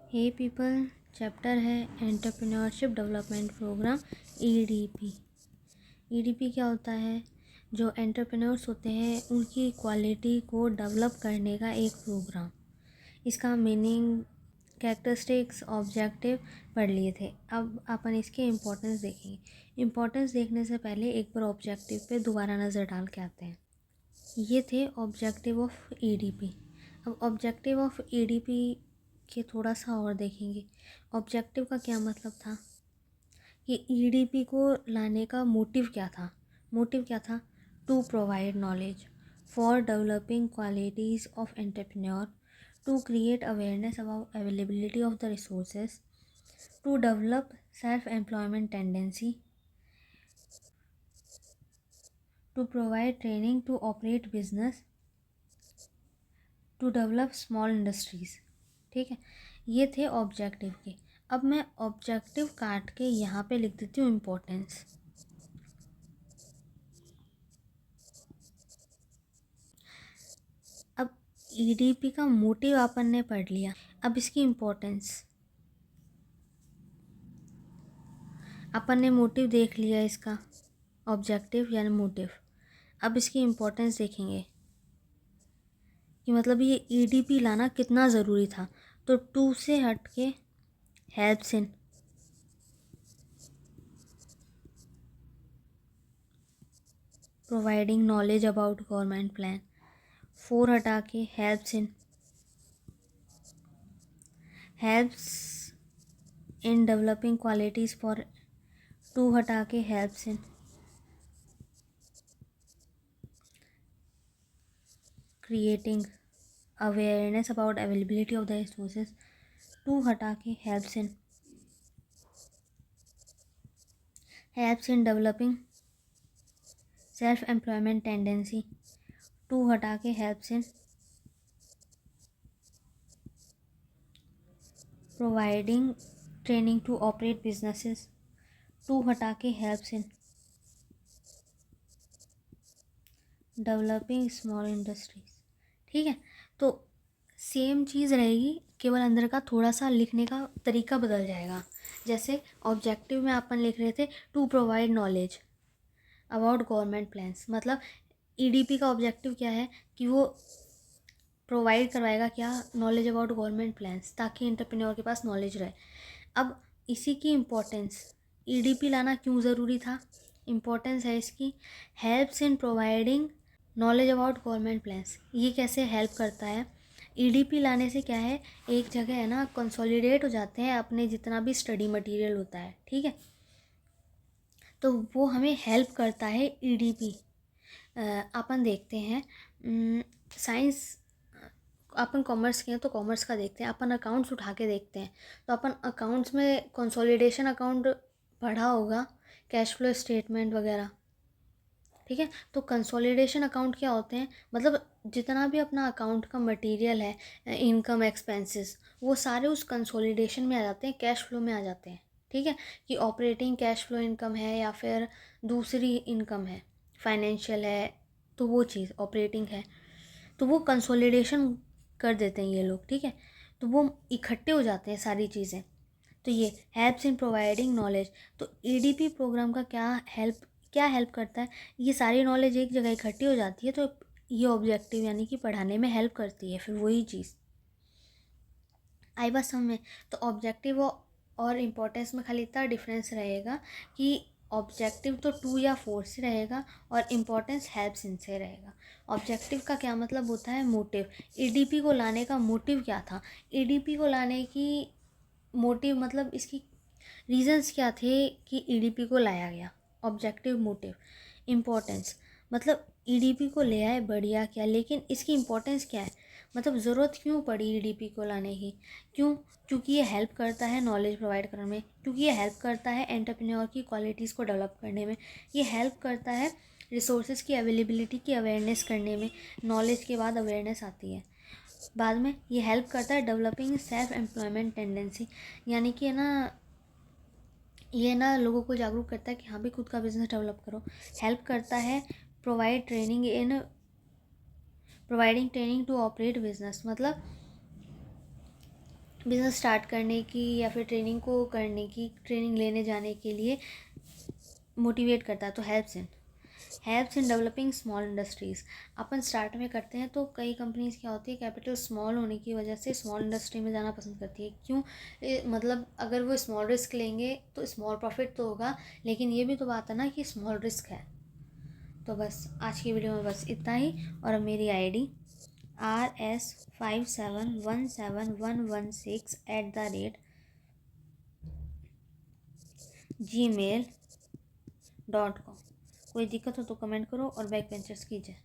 हे people chapter है entrepreneurship development programme EDP. EDP क्या होता है? जो एंटरप्रेन्योर्स होते हैं उनकी क्वालिटी को डेवलप करने का एक प्रोग्राम। इसका मीनिंग, कैरेक्टरिस्टिक्स, ऑब्जेक्टिव पढ़ लिए थे। अब अपन इसके इम्पोर्टेंस देखेंगे। इम्पोर्टेंस देखने से पहले एक बार ऑब्जेक्टिव पे दोबारा नज़र डाल के आते हैं। ये थे ऑब्जेक्टिव ऑफ ईडीपी। अब ऑब्जेक्टिव ऑफ ईडीपी के थोड़ा सा और देखेंगे। ऑब्जेक्टिव का क्या मतलब था कि ईडीपी को लाने का मोटिव क्या था? मोटिव क्या था? To provide knowledge for developing qualities of entrepreneur, to create awareness about availability of the resources, to develop self employment tendency, to provide training to operate business, to develop small industries. ठीक है, ये थे objective के। अब मैं objective काट के यहाँ पे लिख देती हूँ इम्पोर्टेंस। अब ईडीपी का मोटिव अपन ने पढ़ लिया, अब इसकी इम्पोर्टेंस अपन ने मोटिव देख लिया इसका, ऑब्जेक्टिव यानी मोटिव। अब इसकी इम्पोर्टेंस देखेंगे कि मतलब ये ईडीपी लाना कितना ज़रूरी था। तो टू से हट के helps in, providing knowledge about government plan. 4 हटा के helps in developing qualities for. 2 हटा के helps in creating awareness about availability of the resources. 2 हटा के helps in developing self employment tendency. 2 हटा के helps in providing training to operate businesses. 2 हटा के helps in developing small industries. ठीक है, तो सेम चीज़ रहेगी, केवल अंदर का थोड़ा सा लिखने का तरीका बदल जाएगा। जैसे ऑब्जेक्टिव में अपन लिख रहे थे to provide knowledge about government plans, मतलब ईडीपी का ऑब्जेक्टिव क्या है कि वो प्रोवाइड करवाएगा क्या? नॉलेज अबाउट गवर्नमेंट प्लान्स, ताकि एंटरप्रेन्योर के पास नॉलेज रहे। अब इसी की इम्पोर्टेंस, ईडीपी लाना क्यों ज़रूरी था? इम्पोर्टेंस है इसकी, helps in providing knowledge about government plans. ये कैसे हेल्प करता है? ईडीपी लाने से क्या है, एक जगह है ना, कंसोलिडेट हो जाते हैं अपने जितना भी स्टडी मटेरियल होता है। ठीक है, तो वो हमें हेल्प करता है ईडीपी। अपन देखते हैं साइंस, अपन कॉमर्स के हैं तो कॉमर्स का देखते हैं। अपन अकाउंट्स उठा के देखते हैं तो अपन अकाउंट्स में कंसोलिडेशन अकाउंट पढ़ा होगा, कैश फ्लो स्टेटमेंट वगैरह। ठीक है, तो कंसोलिडेशन अकाउंट क्या होते हैं? मतलब जितना भी अपना अकाउंट का मटेरियल है, इनकम एक्सपेंसेस, वो सारे उस कंसोलिडेशन में आ जाते हैं, कैश फ्लो में आ जाते हैं। ठीक है, कि ऑपरेटिंग कैश फ्लो इनकम है या फिर दूसरी इनकम है, फाइनेंशियल है, तो वो चीज़ ऑपरेटिंग है, तो वो कंसोलिडेशन कर देते हैं ये लोग। ठीक है, तो वो इकट्ठे हो जाते हैं सारी चीज़ें। तो ये हेल्प्स इन प्रोवाइडिंग नॉलेज। तो ईडीपी प्रोग्राम का क्या हेल्प करता है? ये सारी नॉलेज एक जगह इकट्ठी हो जाती है, तो ये ऑब्जेक्टिव यानी कि पढ़ाने में हेल्प करती है। फिर वही चीज़ आई बात समझ में। तो ऑब्जेक्टिव और इम्पोर्टेंस में खाली इतना डिफरेंस रहेगा कि ऑब्जेक्टिव तो 2 या 4 से रहेगा और इम्पोर्टेंस हेल्प्स इनसे रहेगा। ऑब्जेक्टिव का क्या मतलब होता है? मोटिव। ईडीपी को लाने का मोटिव क्या था? ईडीपी को लाने की मोटिव मतलब इसकी रीजंस क्या थे कि ईडीपी को लाया गया? Objective, motive, importance. मतलब ईडीपी को ले आए, बढ़िया क्या, लेकिन इसकी इम्पोर्टेंस क्या है? मतलब ज़रूरत क्यों पड़ी ईडीपी को लाने की? क्यों? क्योंकि ये हेल्प करता है नॉलेज प्रोवाइड करने में, क्योंकि ये हेल्प करता है एंटरप्रेन्योर की क्वालिटीज़ को डेवलप करने में, ये हेल्प करता है रिसोर्सेज की अवेलेबिलिटी की अवेयरनेस करने में। नॉलेज के बाद अवेयरनेस आती है बाद में। ये हेल्प करता है डेवलपिंग सेल्फ एम्प्लॉयमेंट टेंडेंसी, यानी कि है ना, ये ना लोगों को जागरूक करता है कि हाँ भी खुद का बिजनेस डेवलप करो। हेल्प करता है providing training to operate business, मतलब बिज़नेस स्टार्ट करने की या फिर ट्रेनिंग को करने की, ट्रेनिंग लेने जाने के लिए मोटिवेट करता है। तो helps in developing small industries. Upon start में करते हैं तो कई कंपनीज क्या होती है, कैपिटल स्मॉल होने की वजह से स्मॉल इंडस्ट्री में जाना पसंद करती है। क्यों? मतलब अगर वो स्मॉल रिस्क लेंगे तो स्मॉल प्रॉफिट तो होगा, लेकिन ये भी तो बात है ना कि स्मॉल रिस्क है। तो बस आज की वीडियो में बस इतना ही। और अब मेरी ID RS51711116@gmail.com। कोई दिक्कत हो तो कमेंट करो और बैक वेंचर्स कीजिए।